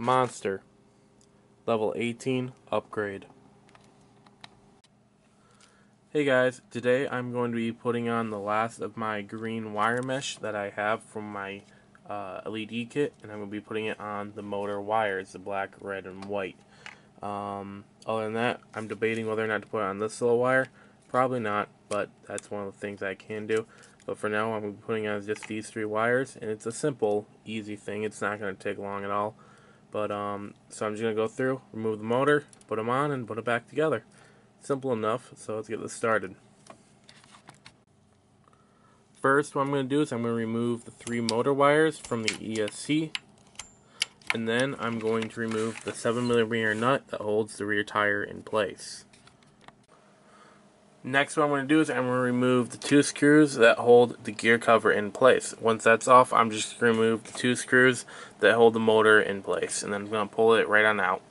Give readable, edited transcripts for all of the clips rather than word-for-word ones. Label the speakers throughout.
Speaker 1: Monster Level 18 upgrade. Hey guys, today I'm going to be putting on the last of my green wire mesh that I have from my LED kit, and I'm going to be putting it on the motor wires, the black, red, and white. Other than that, I'm debating whether or not to put it on this little wire. Probably not, but that's one of the things I can do. But for now, I'm going to be putting on just these three wires, and it's a simple, easy thing. It's not going to take long at all. But so I'm just going to go through, remove the motor, put them on, and put it back together. Simple enough, so let's get this started. First, what I'm going to do is I'm going to remove the three motor wires from the ESC, and then I'm going to remove the 7mm nut that holds the rear tire in place. Next, what I'm going to do is I'm going to remove the two screws that hold the gear cover in place. Once that's off, I'm just going to remove the two screws that hold the motor in place, and then I'm going to pull it right on out.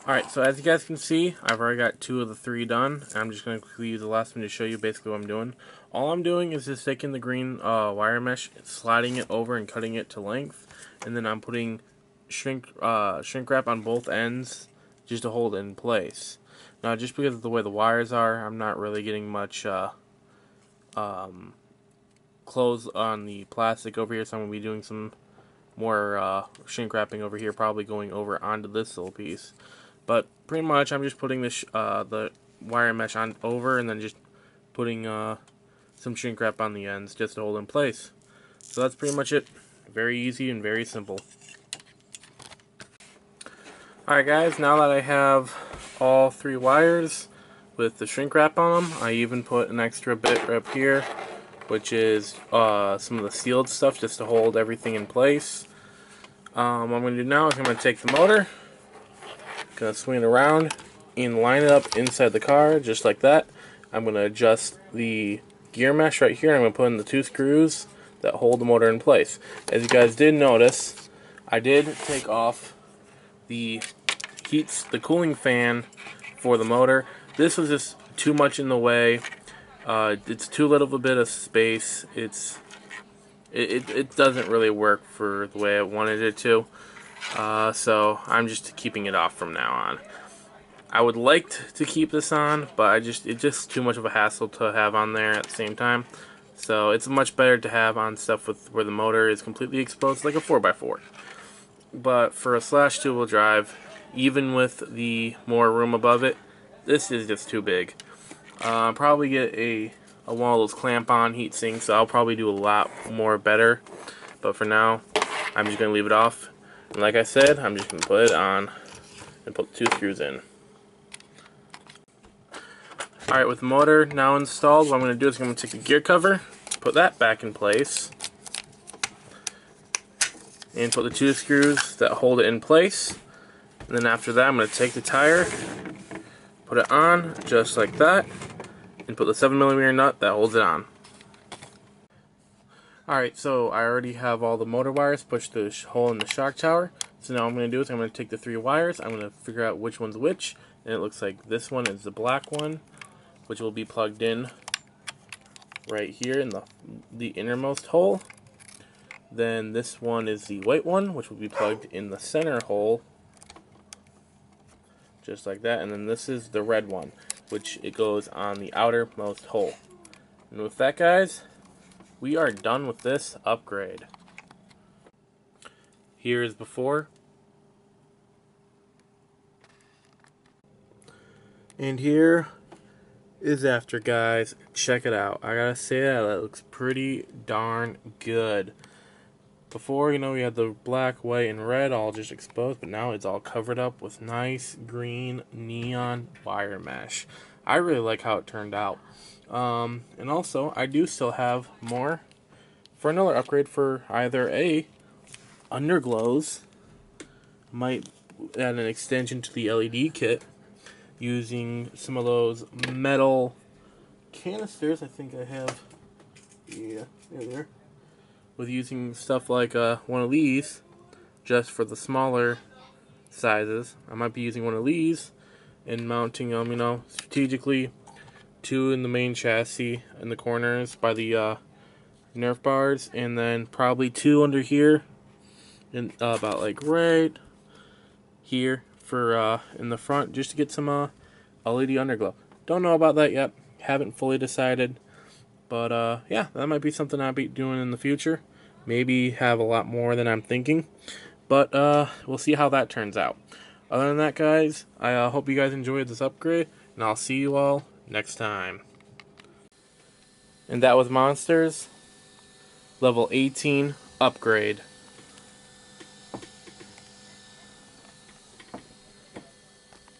Speaker 1: Alright, so as you guys can see, I've already got two of the three done. I'm just going to use the last one to show you basically what I'm doing. All I'm doing is just taking the green wire mesh, sliding it over and cutting it to length, and then I'm putting shrink wrap on both ends just to hold it in place. Now, just because of the way the wires are, I'm not really getting much close on the plastic over here, so I'm going to be doing some more shrink wrapping over here, probably going over onto this little piece. But pretty much, I'm just putting the wire mesh on over, and then just putting some shrink wrap on the ends just to hold in place. So that's pretty much it. Very easy and very simple. Alright guys, now that I have all three wires with the shrink wrap on them, I even put an extra bit up here, which is some of the sealed stuff just to hold everything in place. What I'm going to do now is I'm going to take the motor, going to swing it around and line it up inside the car just like that. I'm going to adjust the gear mesh right here, and I'm going to put in the two screws that hold the motor in place. As you guys did notice, I did take off the cooling fan for the motor. This was just too much in the way. It's too little of a bit of space. It doesn't really work for the way I wanted it to. So I'm just keeping it off from now on. I would like to keep this on, but it's just too much of a hassle to have on there at the same time. So it's much better to have on stuff where the motor is completely exposed, like a 4x4. But for a slash 2-wheel drive, even with the more room above it, this is just too big. I'll probably get one of those clamp-on heat sinks, so I'll probably do a lot more better. But for now, I'm just going to leave it off. And like I said, I'm just going to put it on and put the two screws in. Alright, with the motor now installed, what I'm going to do is I'm going to take the gear cover, put that back in place, and put the two screws that hold it in place. And then after that, I'm going to take the tire, put it on just like that, and put the 7mm nut that holds it on. Alright, so I already have all the motor wires pushed to the hole in the shock tower. So now what I'm going to do is I'm going to take the three wires, I'm going to figure out which one's which, and it looks like this one is the black one, which will be plugged in right here in the innermost hole. Then this one is the white one, which will be plugged in the center hole, just like that. And then this is the red one, which it goes on the outermost hole. And with that, guys, we are done with this upgrade. Here is before, and here is after, guys. Check it out. I gotta say that looks pretty darn good. Before, we had the black, white, and red all just exposed, but now it's all covered up with nice green neon wire mesh. I really like how it turned out. And also, I do still have more for another upgrade for either underglows. Might add an extension to the LED kit using some of those metal canisters. I think I have, yeah, there. With using stuff like one of these, just for the smaller sizes. I might be using one of these and mounting them, strategically. Two in the main chassis in the corners by the Nerf bars, and then probably two under here, in about like right here for in the front, just to get some LED underglow. Don't know about that yet. Haven't fully decided. But yeah, that might be something I'll be doing in the future. Maybe have a lot more than I'm thinking. But we'll see how that turns out. Other than that, guys, I hope you guys enjoyed this upgrade, and I'll see you all next time. And that was Monsters Level 18 upgrade.